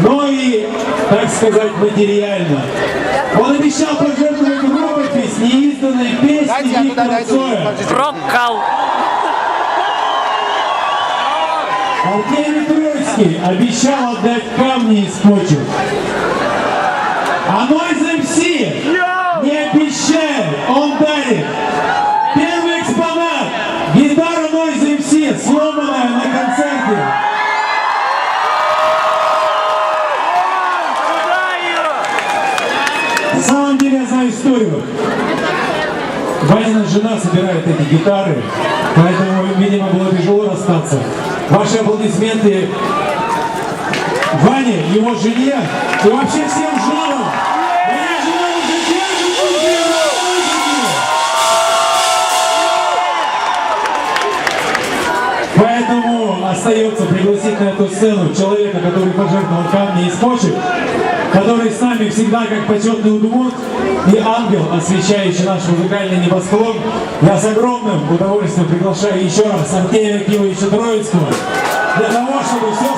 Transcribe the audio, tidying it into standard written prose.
но и, так сказать, материально. Он обещал пожертвовать рукопись неизданной песни Виктора Цоя. Прокал. Артемий Троицкий обещал отдать камни из почек. А Noise MC не обещает, он дарит. Первый экспонат. Гитара Noise MC, сломанная на концерте. На самом деле я знаю историю. Ванина жена собирает эти гитары, поэтому, видимо, было тяжело расстаться. Ваши аплодисменты Ване, его жене и вообще всем женам. Моя жена уже держит руки в музыке. Поэтому остается пригласить на эту сцену человека, который пожертвовал камни из почек, который с нами всегда как почетный удмурт и ангел, освещающий наш музыкальный небосклон. Я с огромным удовольствием приглашаю еще раз Артемия Кимовича Троицкого для того, чтобы все...